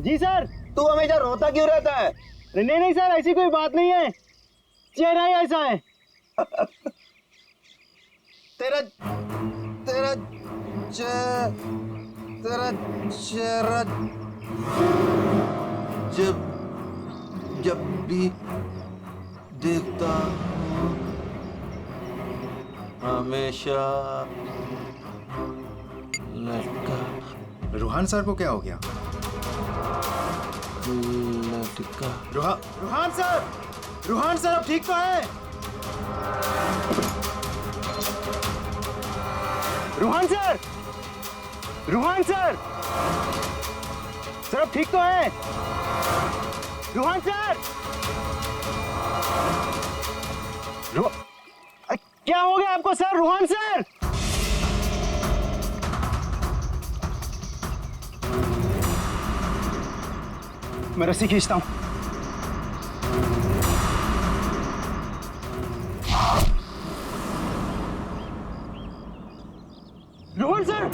जी sir. तू हमेशा रोता क्यों रहता है? नहीं नहीं सर, ऐसी कोई बात नहीं है, चेहरा ही ऐसा है। तेरा तेरा तेरा चेहरा जब जब भी देखता हूँ हमेशा लटका। रूहान सर को क्या हो गया? लटका। रूहान सर अब ठीक तो है? Ruhan sir, Ruhan sir, sir अब ठीक तो है? रूहान सर, क्या हो गया आपको सर? रूहान सर, मैं रस्सी खींचता हूं। रोहन सर,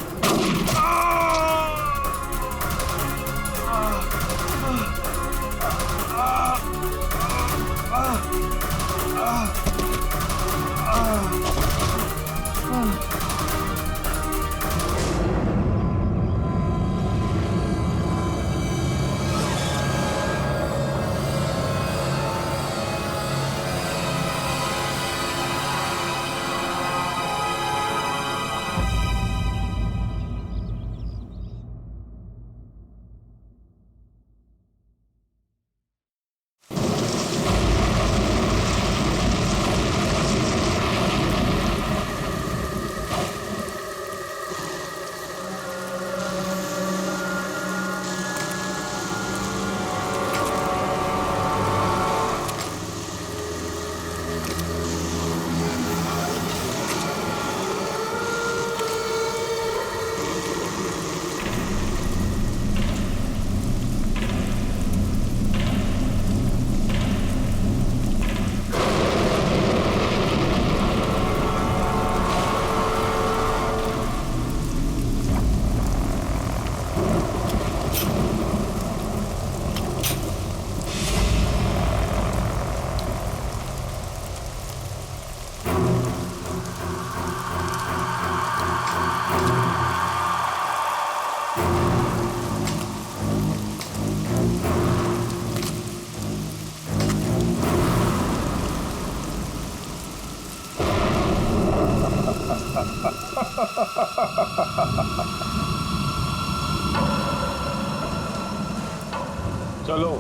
चलो।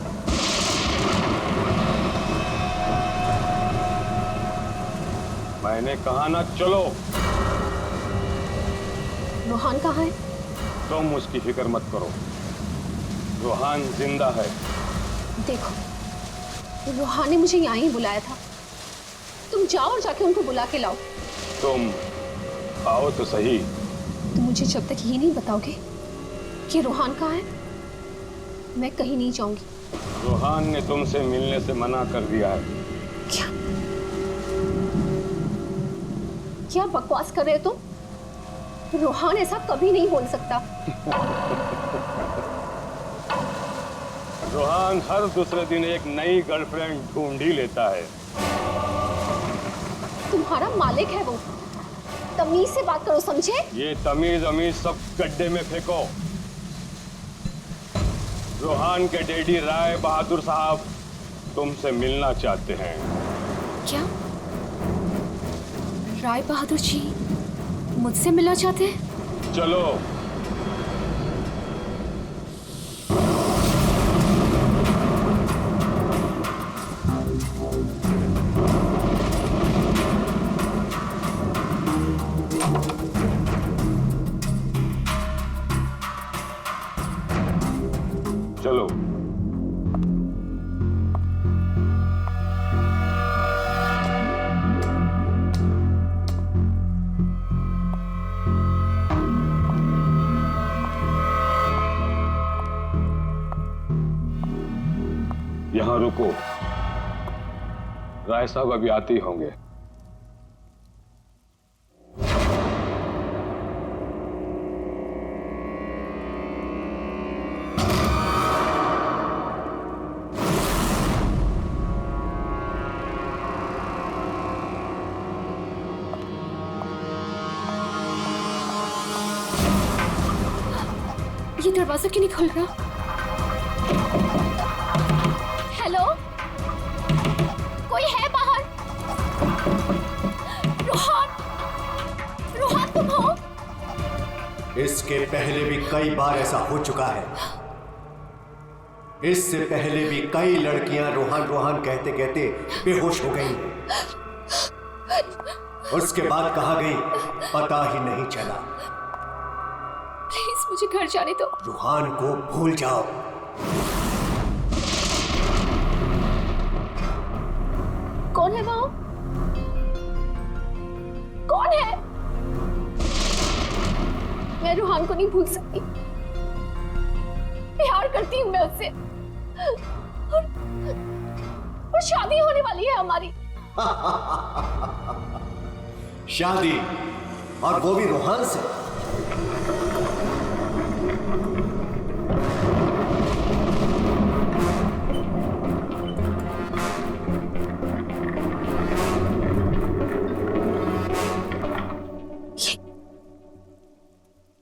मैंने कहा ना चलो। रूहान कहाँ है? तुम उसकी फिक्र मत करो, रूहान जिंदा है। देखो, रूहान ने मुझे यहाँ ही बुलाया था, तुम जाओ और जाके उनको बुला के लाओ। तुम आओ तो सही। तुम मुझे जब तक ये नहीं बताओगे कि रूहान कहाँ है, मैं कहीं नहीं जाऊंगी। रूहान ने तुमसे मिलने से मना कर दिया है। क्या क्या बकवास कर रहे हो तुम? रूहान ऐसा कभी नहीं बोल सकता। रूहान हर दूसरे दिन एक नई गर्लफ्रेंड ढूंढ ही लेता है। तुम्हारा मालिक है वो, तमीज से बात करो, समझे? ये तमीज अमीज सब गड्ढे में फेंको। रूहान के डैडी राय बहादुर साहब तुमसे मिलना चाहते हैं। क्या राय बहादुर जी मुझसे मिलना चाहते हैं? चलो। चलो। यहां रुको, राय साहब अभी आते ही होंगे। दरवाजा क्यों नहीं खुल रहा? हेलो, कोई है बाहर? रोहन, रोहन तुम हो? इसके पहले भी कई बार ऐसा हो चुका है। इससे पहले भी कई लड़कियां रोहन रोहन कहते कहते बेहोश हो गई। उसके बाद कहाँ गई पता ही नहीं चला। प्लीज मुझे घर जाने दो। रोहन को भूल जाओ। कौन है वो? कौन है? मैं रूहान को नहीं भूल सकती। प्यार करती हूँ मैं उससे, और शादी होने वाली है हमारी। शादी, और वो भी रोहन से।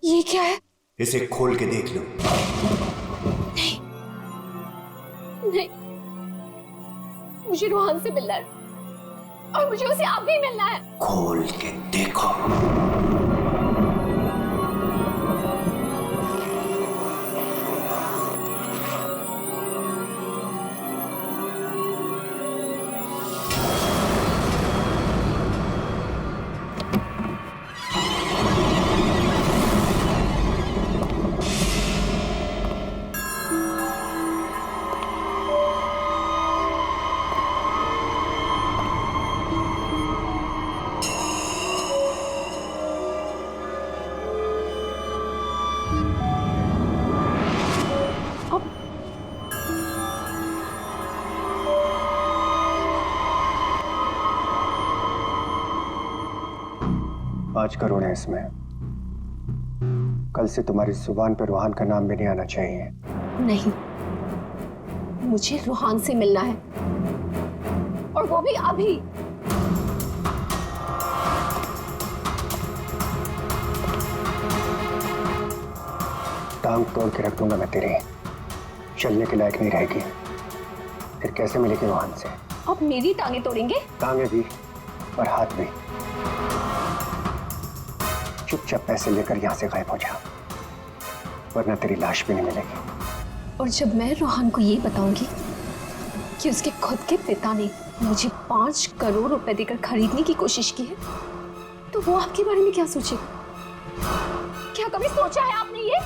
ये क्या है? इसे खोल के देख लो। नहीं, मुझे रोहन से मिलना है और मुझे उसे आप भी मिलना है। खोल के देखो। आज करोड़ है इसमें। कल से तुम्हारी जुबान पर रोहन का नाम भी नहीं आना चाहिए। नहीं, मुझे रोहन से मिलना है, और वो भी अभी। टांग तोड़ के रख दूंगा मैं तेरी। चलने के लायक नहीं रहेगी। फिर कैसे मिलेगी रोहन से? अब मेरी टांगे तोड़ेंगे? टांगे भी और हाथ भी। चुपचाप पैसे लेकर यहां से गायब हो जा, वरना तेरी लाश भी नहीं मिलेगी। और जब मैं रोहन को ये बताऊंगी कि उसके खुद के पिता ने मुझे 5 करोड़ रुपए देकर खरीदने की कोशिश की है, तो वो आपके बारे में क्या सोचेगा? क्या कभी सोचा है आपने ये?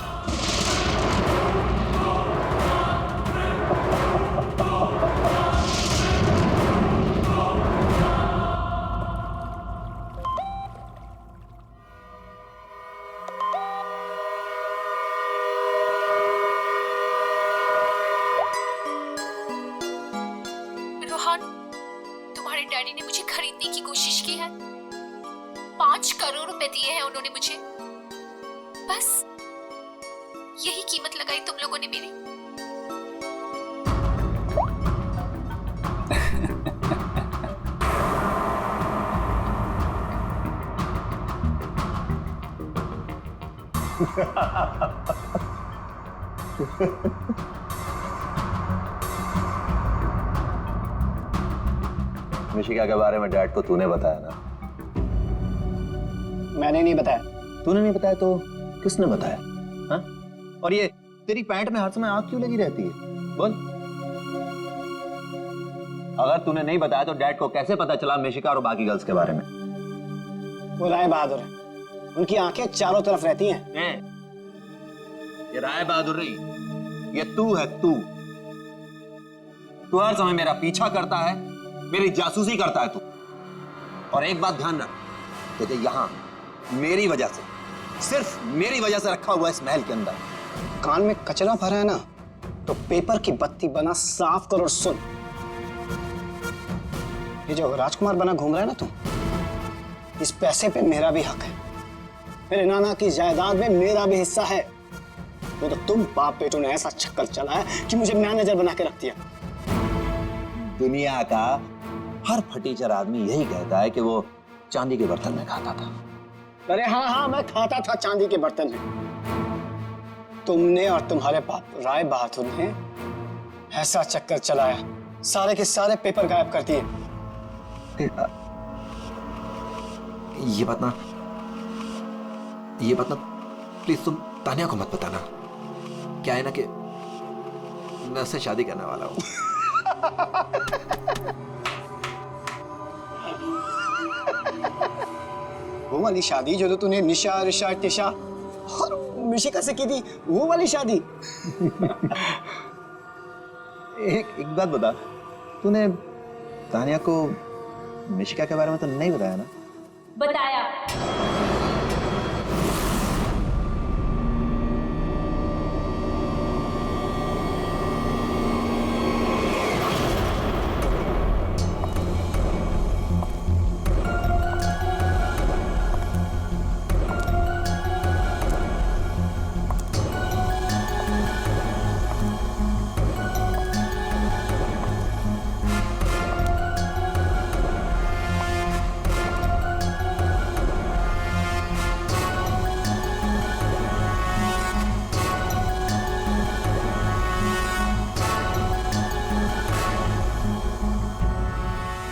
तुम्हारे डैडी ने मुझे खरीदने की कोशिश की है। 5 करोड़ रुपए दिए हैं उन्होंने मुझे। बस यही कीमत लगाई तुम लोगों ने मेरी। मिशिका के बारे में डैड को तूने बताया ना? मैंने नहीं बताया। तूने नहीं बताया तो किसने बताया? हाँ? और ये तेरी पैंट में हर समय आग क्यों लगी रहती है? बोल। अगर तूने नहीं बताया तो डैड को कैसे पता चला मिशिका और बाकी गर्ल्स के बारे में? वो राय बहादुर है, उनकी आंखें चारों तरफ रहती हैं। ये राय बहादुर नहीं, ये तू है। तू हर समय मेरा पीछा करता है, मेरी जासूसी करता है तू। और एक बात ध्यान रख, तुझे यहां मेरी वजह से, सिर्फ मेरी वजह से रखा हुआ है इस महल के अंदर। कान में कचरा भरा है ना, तो पेपर की बत्ती बना साफ कर और सुन। ये जो राजकुमार बना घूम रहा है ना तू, इस पैसे पे मेरा भी हक है। मेरे नाना की जायदाद में मेरा भी हिस्सा है। वो तो तुम बाप बेटों ने ऐसा चक्कर चलाया कि मुझे मैनेजर बना के रख दिया। दुनिया का हर फटीचर आदमी यही कहता है कि वो चांदी के बर्तन में खाता था। अरे हाँ हाँ, मैं खाता था चांदी के बर्तन में। तुमने और तुम्हारे बाप राय बहादुर ने ऐसा चक्कर चलाया, सारे के सारे पेपर गायब कर दिए। ये बात ना प्लीज तुम तानिया को मत बताना। क्या है ना कि मैं उससे शादी करने वाला हूं। वो वाली शादी जो तो तूने निशा रिशा टिशा और मिशिका से की थी, वो वाली शादी। एक बात बता, तूने तानिया को मिशिका के बारे में तो नहीं बताया ना? बताया।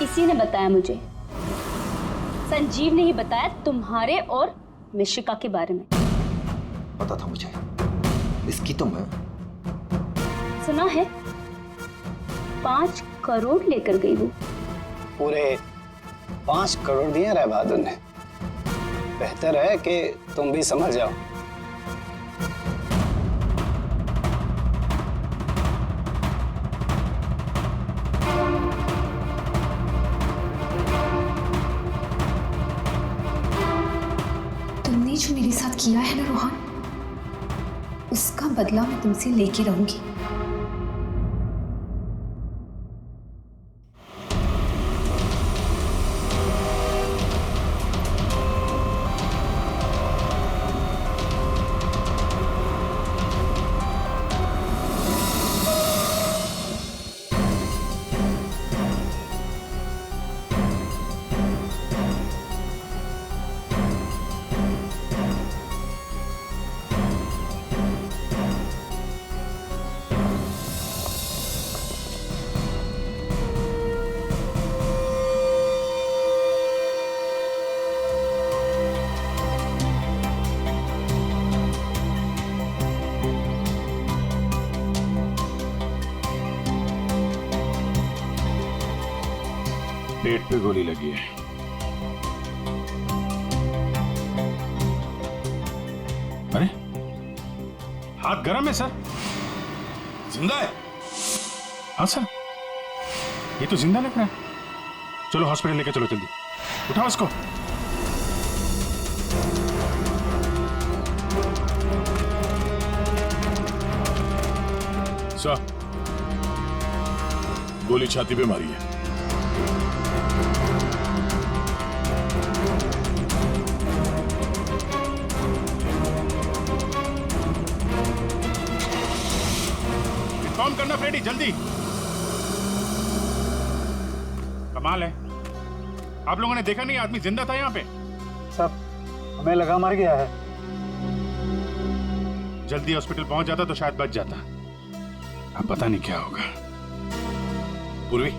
इसी ने बताया मुझे। संजीव ने ही बताया तुम्हारे और मिशिका के बारे में। पता था मुझे, इसकी तो मैं सुना है 5 करोड़ लेकर गई वो। पूरे 5 करोड़ दिए राय बहादुर ने। बेहतर है कि तुम भी समझ जाओ। तुमने जो मेरे साथ किया है ना रोहन, उसका बदला मैं तुमसे लेके रहूंगी। पेट पे गोली लगी है। अरे हाथ गर्म है सर। जिंदा है? हाँ सर, ये तो जिंदा लग रहा है। चलो हॉस्पिटल लेके चलो जल्दी। उठाओ इसको। सर, गोली छाती पे मारी है। काम करना फ्रेडी, जल्दी। कमाल है, आप लोगों ने देखा नहीं आदमी जिंदा था यहाँ पे? सब हमें लगा मर गया है। जल्दी हॉस्पिटल पहुंच जाता तो शायद बच जाता। अब पता नहीं क्या होगा। पूर्वी,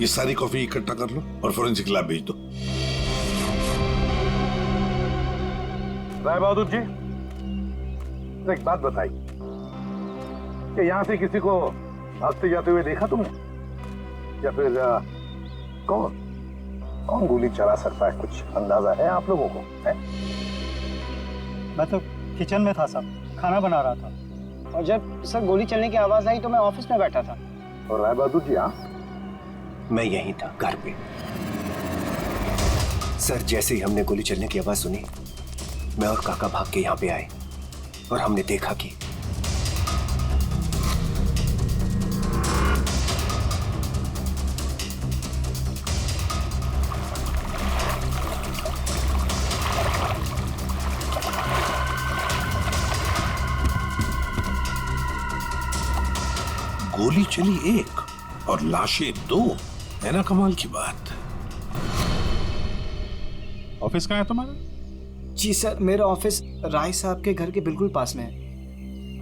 ये सारी कॉफी इकट्ठा कर लो और फोरेंसिक लैब भेज दो। राय बहादुर जी, एक बात बताइए कि यहां से किसी को भागते जाते हुए देखा तुमने, या फिर कौन गोली चला सकता है? कुछ अंदाजा है आप लोगों को? है? मैं तो किचन में था साहब, खाना बना रहा था। और जब सर गोली चलने की आवाज आई तो मैं ऑफिस में बैठा था। और राय बहादुर जी? हाँ, मैं यहीं था, घर पे। सर, जैसे ही हमने गोली चलने की आवाज सुनी, मैं और काका भाग के यहाँ पे आए और हमने देखा कि गोली चली 1 और लाशें 2, है ना कमाल की बात। ऑफिस कहाँ है तुम्हारा? जी सर, मेरा ऑफिस राय साहब के घर के बिल्कुल पास में है।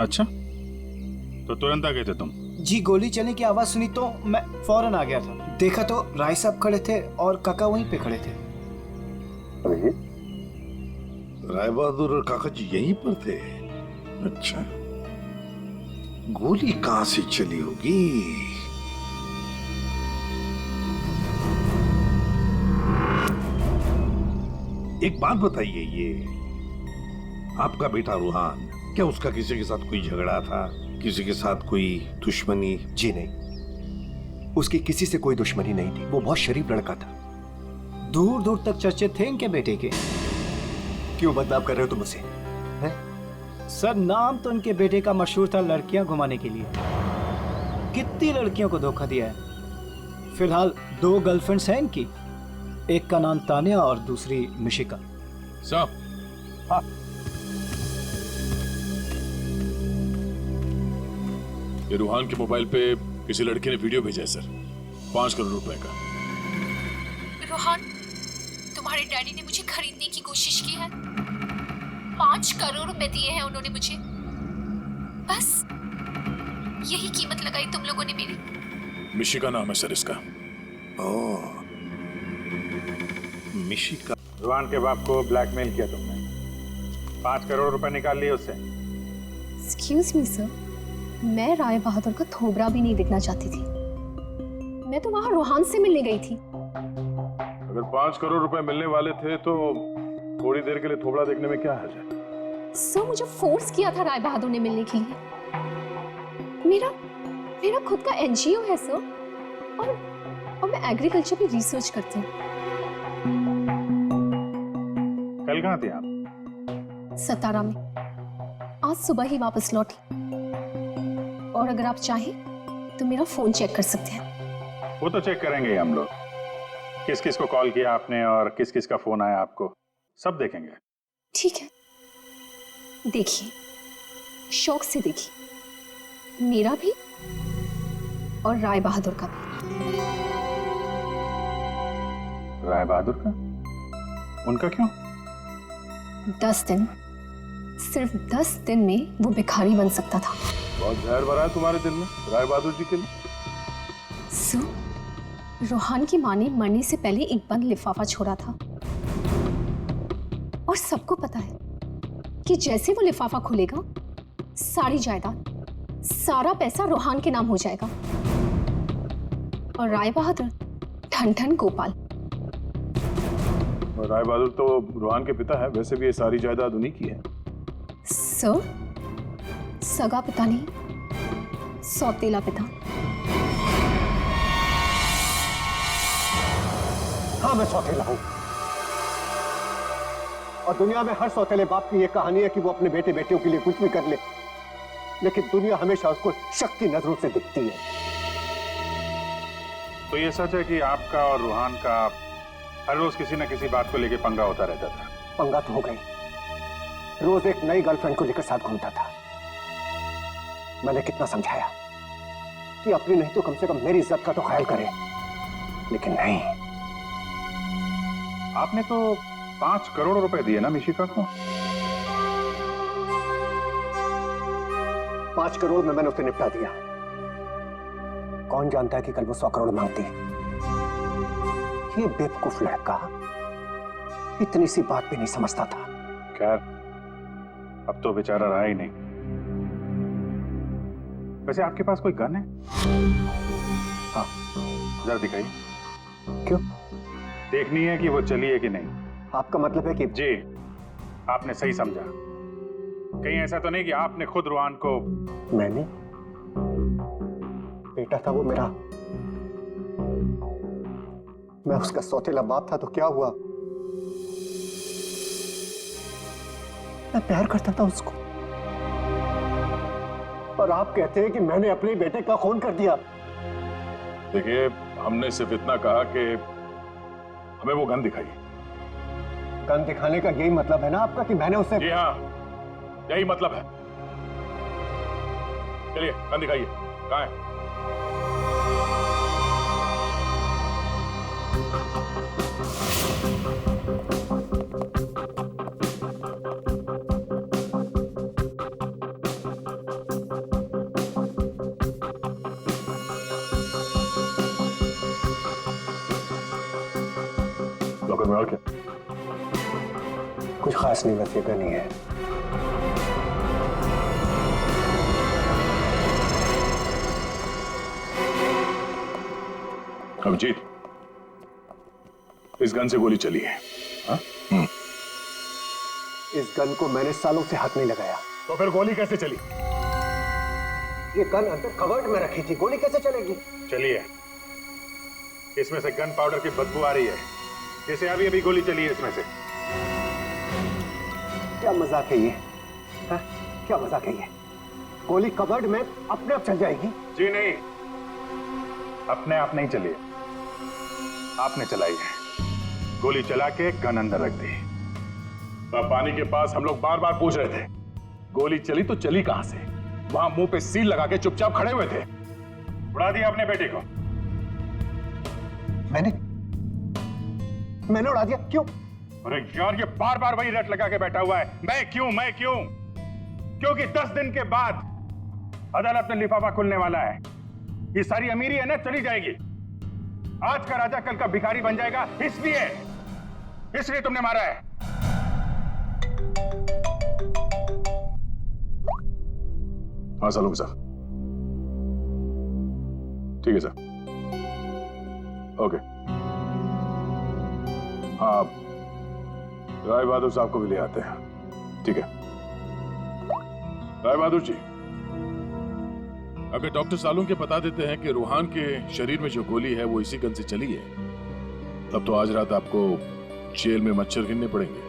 अच्छा, तो तुरंत आ गए थे तुम? जी, गोली चलने की आवाज सुनी तो मैं फौरन आ गया था। देखा तो राय साहब खड़े थे और काका वहीं पे खड़े थे। अरे, राय बहादुर और काका जी यहीं पर थे? अच्छा, गोली कहां से चली होगी? एक बात बताइए, ये आपका बेटा रूहान, क्या उसका किसी के साथ कोई झगड़ा था, किसी के साथ कोई दुश्मनी? जी नहीं, उसकी किसी से कोई दुश्मनी नहीं थी। वो बहुत शरीफ लड़का था। दूर दूर तक चर्चे थे इनके बेटे के। क्यों बदनाम कर रहे हो तुम उसे? सर, नाम तो इनके बेटे का मशहूर था लड़कियां घुमाने के लिए। कितनी लड़कियों को धोखा दिया है। फिलहाल 2 गर्लफ्रेंड्स हैं इनकी, एक का नाम तानिया और दूसरी मिशिका। साहब, हाँ, ये रूहान के मोबाइल पे किसी लड़के ने वीडियो भेजा है सर, 5 करोड़ रुपए का। रोहन, तुम्हारे डैडी ने मुझे खरीदने की कोशिश की है। 5 करोड़ रुपए दिए हैं उन्होंने मुझे। बस यही कीमत लगाई तुम लोगों ने मेरी। मिशिका नाम है सर इसका। ओह, मिशिका। रुहान के बाप को ब्लैकमेल किया तुमने, 5 करोड़ रुपए निकाल लिए उससे। एक्सक्यूज मी सर, मैं राय बहादुर का थोबड़ा भी नहीं दिखना चाहती थी। मैं तो वहां रोहान से मिलने गई थी। अगर 5 करोड़ रुपए मिलने वाले थे तो थोड़ी देर के लिए थोबड़ा देखने में क्या हर्ज है? सर, मुझे फोर्स किया था राय बहादुर ने मिलने के लिए। मेरा खुद का एनजीओ है सर, और मैं एग्रीकल्चर पे रिसर्च करती हूँ। कल कहाँ थे आप? सतारा में। आज सुबह ही वापस लौटी। और अगर आप चाहें तो मेरा फोन चेक कर सकते हैं। वो तो चेक करेंगे ही हम लोग, किस किस को कॉल किया आपने और किस किस का फोन आया आपको, सब देखेंगे। ठीक है, देखिए, शौक से देखिए, मेरा भी और राय बहादुर का भी। राय बहादुर का? उनका क्यों? 10 दिन, सिर्फ 10 दिन में वो भिखारी बन सकता था। बहुत जहर भरा है तुम्हारे दिल में राय बहादुर जी के लिए। सो, रोहान की माँ ने मरने से पहले एक बंद लिफाफा छोड़ा था, और सबको पता है कि जैसे वो लिफाफा खुलेगा, सारी जायदाद, सारा पैसा रोहान के नाम हो जाएगा। और राय बहादुर ठन ठन गोपाल। और राय बहादुर तो रोहान के पिता है, वैसे भी ये सारी जायदाद उन्हीं की है। सर, सगा पिता नहीं, सौतेला पिता। हाँ, मैं सौतेला हूं, और दुनिया में हर सौतेले बाप की यह कहानी है कि वो अपने बेटे बेटियों के लिए कुछ भी कर ले, लेकिन दुनिया हमेशा उसको शक की नजरों से दिखती है। तो ये सच है कि आपका और रूहान का हर रोज किसी न किसी बात को लेकर पंगा होता रहता था? पंगा तो हो गई, रोज एक नई गर्लफ्रेंड को लेकर साथ घूमता था। मैंने कितना समझाया कि अपनी नहीं तो कम से कम मेरी इज्जत का तो ख्याल करे, लेकिन नहीं। आपने तो 5 करोड़ रुपए दिए ना मिशिका को? 5 करोड़ में मैंने उसे निपटा दिया। कौन जानता है कि कल वो 100 करोड़ मांगती। ये बेवकूफ लड़का इतनी सी बात भी नहीं समझता था। खैर, अब तो बेचारा रहा ही नहीं। वैसे आपके पास कोई गन है? हाँ। जरा दिखाइए। क्यों? देखनी है कि वो चली है कि नहीं। आपका मतलब है कि? जी, आपने सही समझा। कहीं ऐसा तो नहीं कि आपने खुद रूहान को? मैंने? बेटा था वो मेरा, मैं उसका सौतेला बाप था, तो क्या हुआ? मैं प्यार करता था उसको, और आप कहते हैं कि मैंने अपने बेटे का खून कर दिया। देखिए, हमने सिर्फ इतना कहा कि हमें वो गन दिखाइए। गन दिखाने का यही मतलब है ना आपका कि मैंने उसे? जी हाँ, यही मतलब है। चलिए, गन दिखाइए। कहाँ है? लॉकर में और क्या? कुछ खास नहीं, बस ये गन ही है। अभिजीत, इस गन से गोली चली है। हाँ? इस गन को मैंने सालों से हाथ नहीं लगाया। तो फिर गोली कैसे चली? ये गन अंदर कवर्ड में रखी थी, गोली कैसे चलेगी? चलिए, इसमें से गन पाउडर की बदबू आ रही है, जैसे अभी अभी गोली चली है इसमें से। क्या मजाक है ये? हाँ? क्या मजाक है ये? गोली कवर्ड में अपने आप चल जाएगी? जी नहीं, अपने आप नहीं चली, आपने चलाई है। गोली चला के गन अंदर रख दी। पानी के पास हम लोग बार बार पूछ रहे थे, गोली चली तो चली कहां से? वहां मुंह पे सील लगा के चुपचाप खड़े हुए थे। उड़ा दिया अपने बेटे को। मैंने उड़ा दिया? क्यों? अरे यार, ये बार बार वही रट लगा के बैठा हुआ है, मैं क्यों मैं क्यों? क्योंकि 10 दिन के बाद अदालत में लिफाफा खुलने वाला है। ये सारी अमीरी है ना, चली जाएगी। आज का राजा कल का भिखारी बन जाएगा, इसलिए तुमने मारा है। हाँ सलूम सर, ठीक है सर, ओके। हाँ, राय बहादुर साहब को भी ले आते हैं, ठीक है। राय बहादुर जी, अगर डॉक्टर सालून के बता देते हैं कि रूहान के शरीर में जो गोली है वो इसी गन से चली है, तब तो आज रात आपको जेल में मच्छर गिनने पड़ेंगे।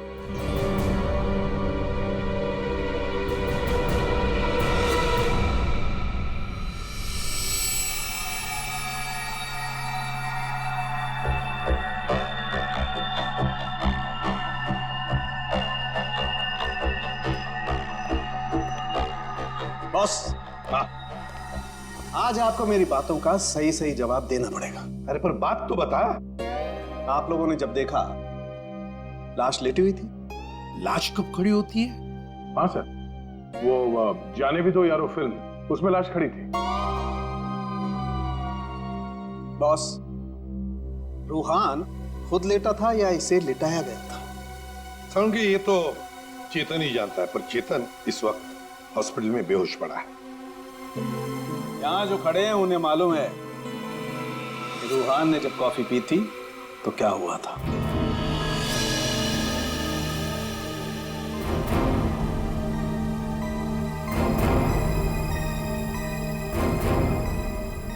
बॉस, आज आपको मेरी बातों का सही सही जवाब देना पड़ेगा। अरे पर बात तो बता। आप लोगों ने जब देखा लाश लेटी हुई थी। लाश कब खड़ी होती है? हाँ सर, वो जाने भी दो यारो फिल्म, उसमें लाश खड़ी थी। बॉस, रूहान खुद लेटा था या इसे लिटाया गया था? समझिए, ये तो चेतन ही जानता है, पर चेतन इस वक्त हॉस्पिटल में बेहोश पड़ा है। यहां जो खड़े हैं उन्हें मालूम है कि रूहान ने जब कॉफी पी थी तो क्या हुआ था।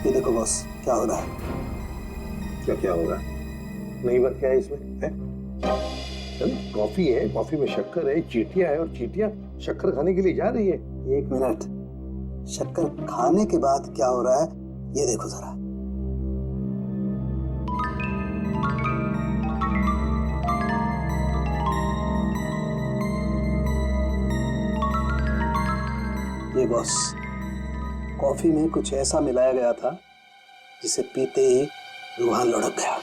ये देखो बॉस, क्या हो रहा है? क्या हो रहा है? नहीं बात क्या है इसमें? है? कॉफी है, कॉफी में शक्कर है, चींटियां है, और चींटियां शक्कर खाने के लिए जा रही है। एक मिनट, शक्कर खाने के बाद क्या हो रहा है ये देखो जरा। ये बॉस, कॉफी में कुछ ऐसा मिलाया गया था जिसे पीते ही रूहान लुढ़क गया।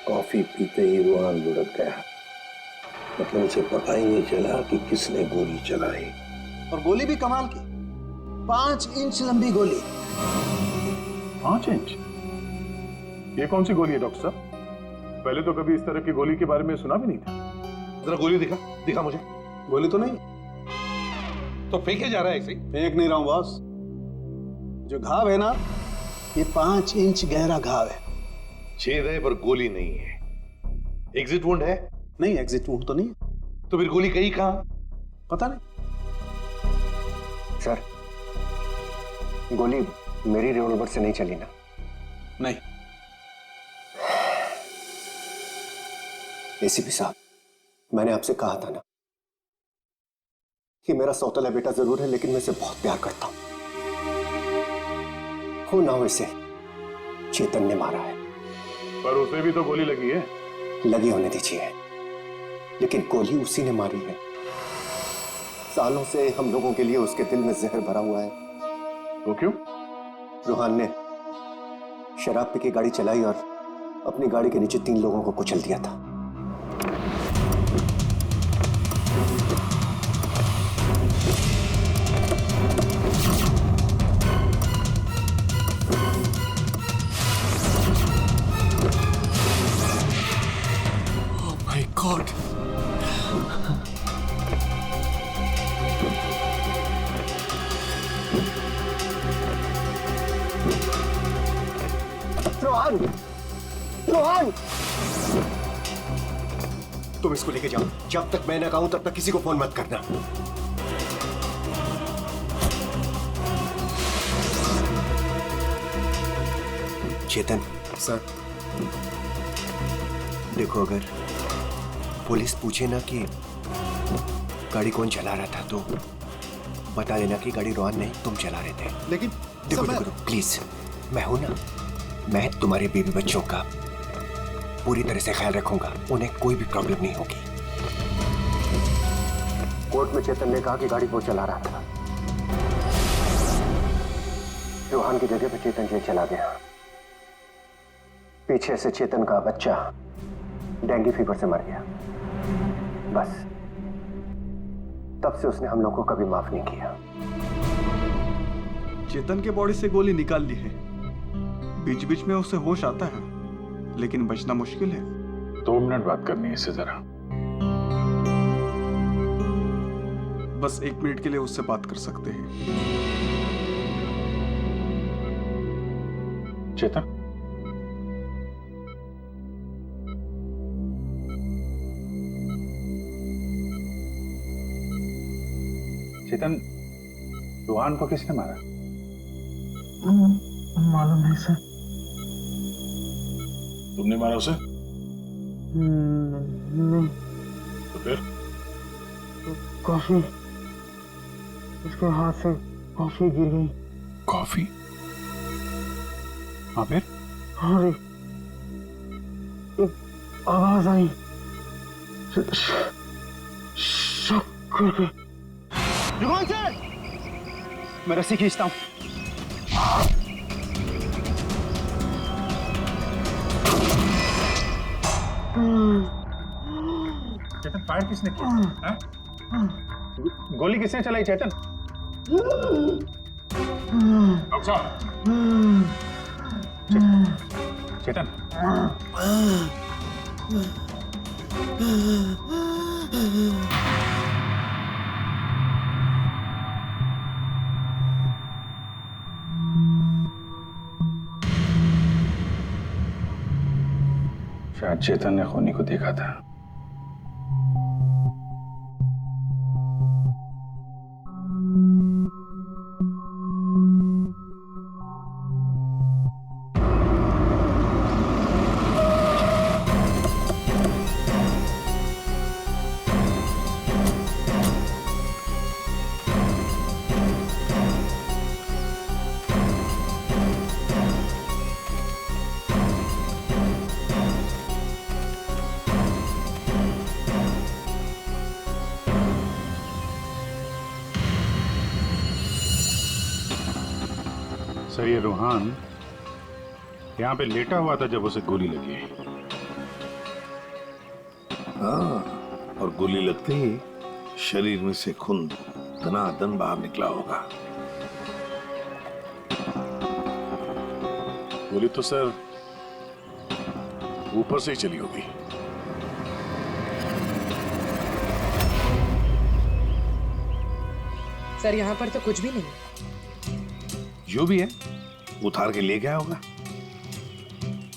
कॉफी पीते ही रूहान लुढ़क गया, मतलब उसे पता ही नहीं चला कि किसने गोली चलाई। और गोली भी कमाल की, 5 इंच लंबी गोली। 5 इंच? ये कौन सी गोली है डॉक्टर साहब? पहले तो कभी इस तरह की गोली के बारे में सुना भी नहीं था। जरा गोली दिखा मुझे। गोली तो नहीं, तो फेंके जा रहा है ऐसे? फेंक नहीं रहा हूं बॉस, जो घाव है ना, ये 5 इंच गहरा घाव है। छेद है पर गोली नहीं है। एग्जिट वुंड है? नहीं, एग्जिट वुंड तो नहीं। तो फिर गोली कहीं कहां? पता नहीं सर, गोली मेरी रिवॉल्वर से नहीं चली ना? नहीं। एसीपी साहब, मैंने आपसे कहा था ना कि मेरा सौतेला बेटा जरूर है, लेकिन मैं इसे बहुत प्यार करता हूं। हो ना हो, इसे चेतन ने मारा है। पर उसे भी तो गोली लगी है। लगी होने दीजिए, लेकिन गोली उसी ने मारी है। सालों से हम लोगों के लिए उसके दिल में जहर भरा हुआ है। वो क्यों? रूहान ने शराब पी के गाड़ी चलाई और अपनी गाड़ी के नीचे 3 लोगों को कुचल दिया था। गॉड। रोहन, रोहन, तुम इसको लेके जाओ। जब तक मैं ना कहूं तब तक किसी को फोन मत करना। चेतन सर, देखो, अगर पुलिस पूछे ना कि गाड़ी कौन चला रहा था तो बता देना कि गाड़ी रोहन नहीं, तुम चला रहे थे। लेकिन देखो सर, देखो प्लीज, मैं हूं ना, मैं तुम्हारे बीवी बच्चों का पूरी तरह से ख्याल रखूंगा, उन्हें कोई भी प्रॉब्लम नहीं होगी। कोर्ट में चेतन ने कहा कि गाड़ी वो चला रहा था। रोहन की जगह पे चेतन जेल चला गया। पीछे से चेतन का बच्चा डेंगू फीवर से मर गया। बस तब से उसने हम लोगों को कभी माफ नहीं किया। चेतन के बॉडी से गोली निकाल ली है, बीच बीच में उसे होश आता है, लेकिन बचना मुश्किल है। 2 मिनट बात करनी है इससे जरा। बस 1 मिनट के लिए उससे बात कर सकते हैं। चेतन, चेतन, रोहन को किसने मारा? मालूम नहीं सर। तुमने मारा उसे? नहीं। तो फिर? कॉफी, उसके हाथ से कॉफी गिर गई। कॉफी? हाँ, फिर? और एक आवाज आई, शक करके। जुबान से मैं रस्सी खींचता हूं। चेतन, फायर किसने किया? हाँ? गोली किसने चलाई चेतन? डॉक्टर साहब, चेतन, शायद चेतन ने खूनी को देखा था। सर, ये रोहन यहाँ पे लेटा हुआ था जब उसे गोली लगी। हाँ, और गोली लगते ही शरीर में से खून दनादन बाहर निकला होगा। गोली तो सर ऊपर से ही चली होगी। सर, यहाँ पर तो कुछ भी नहीं। जो भी है उतार के ले गया होगा।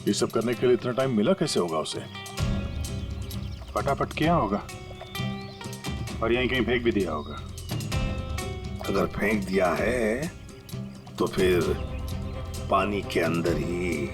ये सब करने के लिए इतना टाइम मिला कैसे होगा उसे? फटाफट किया होगा और यहीं कहीं फेंक भी दिया होगा। अगर फेंक दिया है तो फिर पानी के अंदर ही।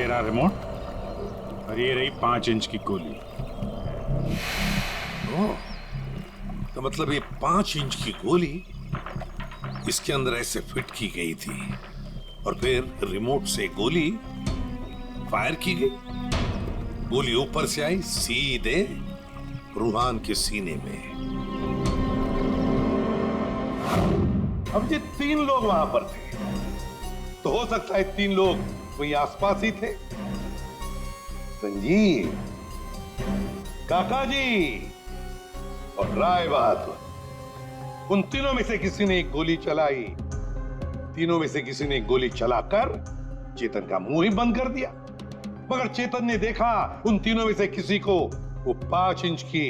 ये रहा रिमोट और ये रही 5 इंच की गोली। तो मतलब ये 5 इंच की गोली इसके अंदर ऐसे फिट की गई थी और फिर रिमोट से गोली फायर की गई। गोली ऊपर से आई सीधे रूहान के सीने में। अब ये 3 लोग वहां पर थे, तो हो सकता है 3 लोग वहीं आसपास ही थे। संजीव, काका जी और राय बहादुर, उन तीनों में से किसी ने एक गोली चलाई। तीनों में से किसी ने एक गोली चलाकर चेतन का मुंह ही बंद कर दिया, मगर चेतन ने देखा उन तीनों में से किसी को वो 5 इंच की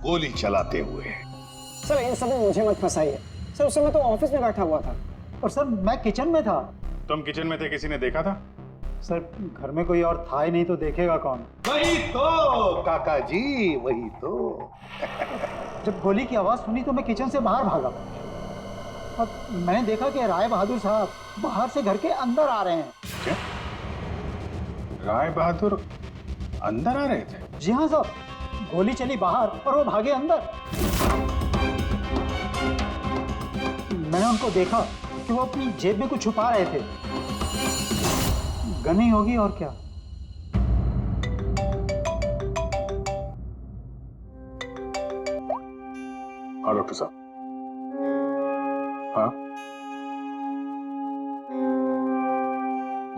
गोली चलाते हुए। सर इन सब में मुझे मत फंसाइए सर, उस समय तो ऑफिस में बैठा हुआ था। और सर मैं किचन में था। तुम किचन में थे, किसी ने देखा था? सर घर में कोई और था ही नहीं तो देखेगा कौन? वही तो काका जी, वही तो। जब गोली की आवाज सुनी तो मैं किचन से बाहर भागा और मैंने देखा कि राय बहादुर साहब बाहर से घर के अंदर आ रहे हैं। क्या? राय बहादुर अंदर आ रहे थे? जी हाँ सर, गोली चली बाहर और वो भागे अंदर। मैंने उनको देखा कि वो अपनी जेब में कुछ छुपा रहे थे। गन ही होगी और क्या। हाँ डॉक्टर साहब। हाँ,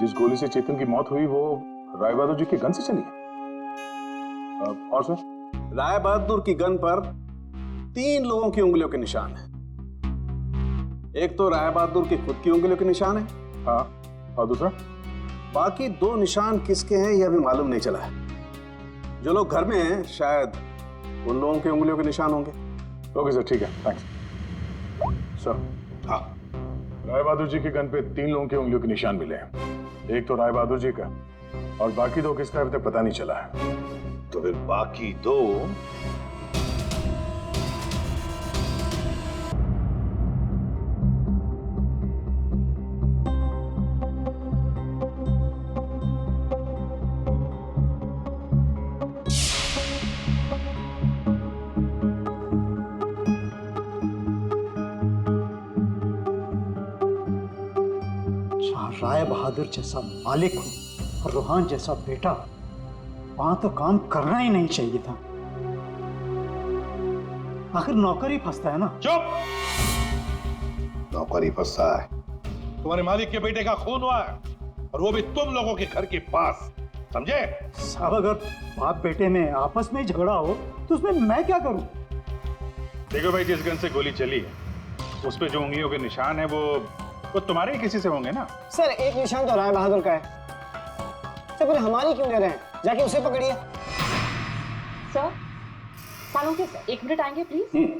जिस गोली से चेतन की मौत हुई वो राय बहादुर जी की गन से चली है। और सर? राय बहादुर की गन पर 3 लोगों की उंगलियों के निशान है। एक तो राय बहादुर की खुद की उंगलियों के निशान है। हाँ, और दूसरा? बाकी 2 निशान किसके हैं यह अभी मालूम नहीं चला है। जो लोग घर में हैं शायद उन लोगों की उंगलियों के निशान होंगे। ओके सर, ठीक है, थैंक्स। सर, हाँ, राय बहादुर जी की गन पे 3 लोगों की उंगलियों के निशान मिले हैं। एक तो राय बहादुर जी का और बाकी 2 किसका अभी तक पता नहीं चला है। तो फिर बाकी 2 राय बहादुर जैसा मालिक हो और रूहान जैसा बेटा, वहां तो काम करना ही नहीं चाहिए था। आखिर नौकर ही फंसता है ना। चुप! नौकर ही फंसता है। तुम्हारे मालिक के बेटे का खून हुआ है और वो भी तुम लोगों के घर के पास, समझे? साहब अगर बाप बेटे में आपस में ही झगड़ा हो तो उसमें मैं क्या करूं? देखो भाई, जिस गन से गोली चली है उस पे जो उंगलियों के निशान है वो तुम्हारे ही किसी से होंगे ना। सर एक निशान तो राय बहादुर का है। सर फिर हमारी क्यों ले रहे हैं? जाके उसे पकड़िए। सर, सालों के सर 1 मिनट आएंगे प्लीज।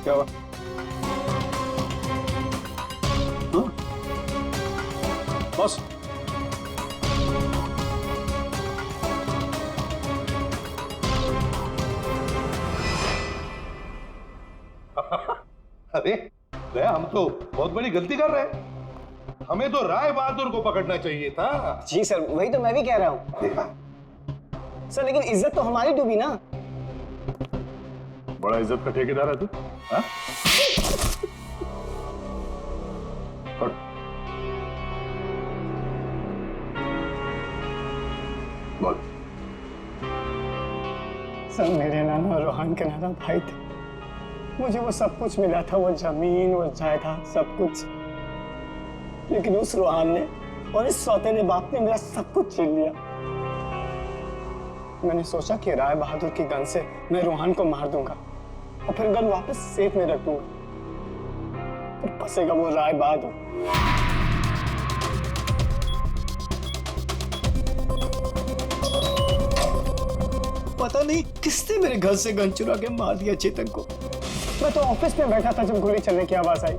क्या हुआ? बॉस, अरे दया, हम तो बहुत बड़ी गलती कर रहे हैं। हमें तो राय बहादुर को पकड़ना चाहिए था। जी सर, वही तो मैं भी कह रहा हूँ। देखा सर लेकिन इज्जत तो हमारी डूबी ना। बड़ा इज्जत का ठेकेदार है तू। हाँ? बोल। सर मेरे नाना रोहन के नाना भाई थे। मुझे वो सब कुछ मिला था, वो जमीन, वो जायदाद, सब कुछ। लेकिन उस रोहन ने और इस सौतेले बाप ने मेरा सब कुछ छीन लिया। मैंने सोचा कि राय बहादुर की गन से मैं रोहन को मार दूंगा और फिर गन वापस सेफ में रख दूंगा। फिर फंसेगा वो राय बहादुर। पता नहीं किसने मेरे घर से गन चुरा के मार दिया चेतन को। मैं तो ऑफिस में बैठा था जब गोली चलने की आवाज आई।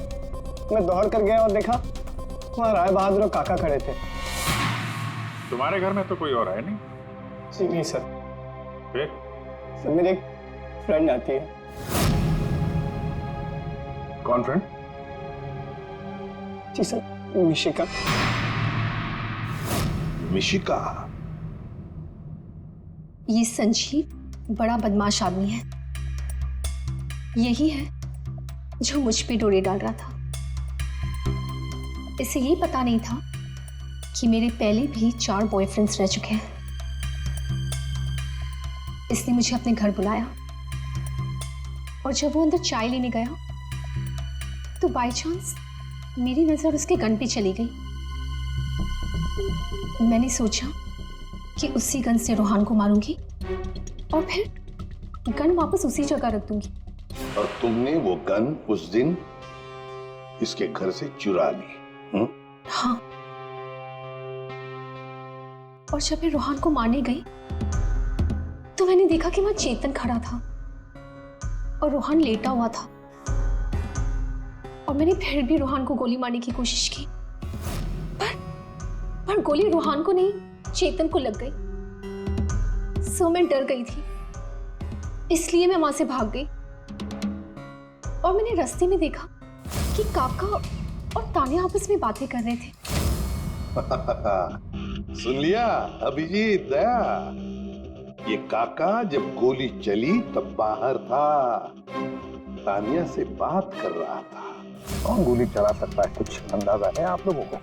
मैं दौड़ कर गया और देखा वहां राय बहादुर और काका खड़े थे। तुम्हारे घर में तो कोई और है नहीं? जी नहीं सर। फिर? सर मेरी एक फ्रेंड आती है। कौन फ्रेंड? जी सर, मिशिका। मिशिका? ये संजीव बड़ा बदमाश आदमी है। यही है जो मुझ पे डोरे डाल रहा था। इसे ये पता नहीं था कि मेरे पहले भी 4 बॉयफ्रेंड्स रह चुके हैं। इसने मुझे अपने घर बुलाया और जब वो अंदर चाय लेने गया तो बाय चांस मेरी नजर उसके गन पे चली गई। मैंने सोचा कि उसी गन से रोहान को मारूंगी और फिर गन वापस उसी जगह रख दूंगी। और तुमने वो गन उस दिन इसके घर से चुरा ली? हाँ। और जब मैं रोहान को मारने गई तो मैंने देखा कि वहां चेतन खड़ा था और रोहान लेटा हुआ था। और मैंने फिर भी रोहान को गोली मारने की कोशिश की, पर गोली रोहान को नहीं, चेतन को लग गई। सो मैं डर गई थी, इसलिए मैं वहां से भाग गई। और मैंने रास्ते में देखा कि काका और तान्या आपस में बातें कर रहे थे। सुन लिया अभिजीत, दया? ये काका जब गोली चली तब बाहर था, तान्या से बात कर रहा था। कौन गोली चला सकता है, कुछ अंदाजा है आप लोगों को?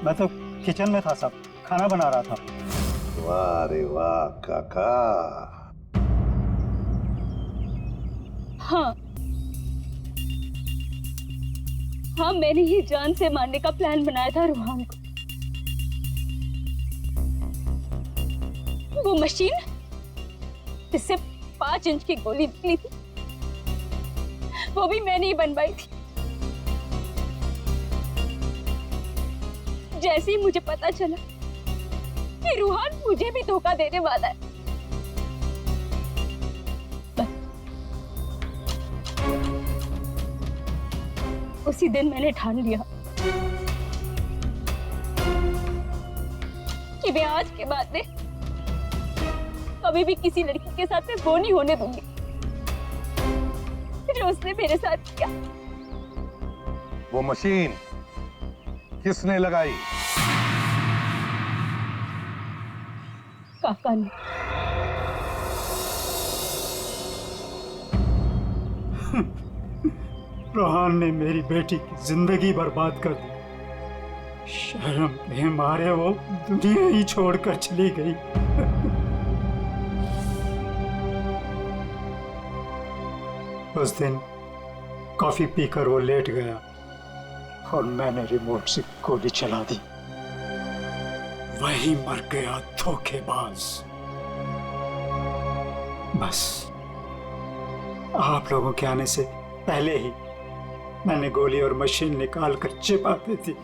मैं तो किचन में था साहब, खाना बना रहा था। वाह रे वाह काका। हाँ हाँ, मैंने ही जान से मारने का प्लान बनाया था रोहान को। वो मशीन जिससे 5 इंच की गोली निकली थी, वो भी मैंने ही बनवाई थी। जैसे ही मुझे पता चला कि रोहान मुझे भी धोखा देने वाला है, उसी दिन मैंने ठान लिया कि मैं आज के बाद में कभी भी किसी लड़की के साथ में वो नहीं होने दूंगी जो उसने मेरे साथ किया। वो मशीन किसने लगाई? काका ने। रोहान ने मेरी बेटी की जिंदगी बर्बाद कर दी। शर्म के मारे वो दुनिया ही छोड़कर चली गई। उस दिन कॉफी पीकर वो लेट गया और मैंने रिमोट से गोली चला दी। वही मर गया धोखेबाज। बस आप लोगों के आने से पहले ही मैंने गोली और मशीन निकाल कर छिपा दी थी।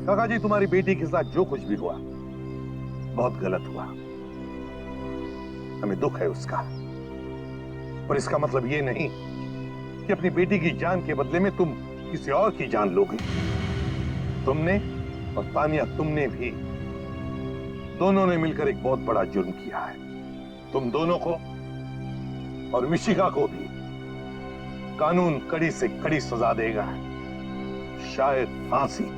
काका जी, तुम्हारी बेटी के साथ जो कुछ भी हुआ बहुत गलत हुआ। हमें दुख है उसका, पर इसका मतलब ये नहीं कि अपनी बेटी की जान के बदले में तुम किसी और की जान लोगे। तुमने और तानिया, तुमने भी, दोनों ने मिलकर एक बहुत बड़ा जुर्म किया है। तुम दोनों को और मिशिका को भी कानून कड़ी से कड़ी सजा देगा, शायद फांसी।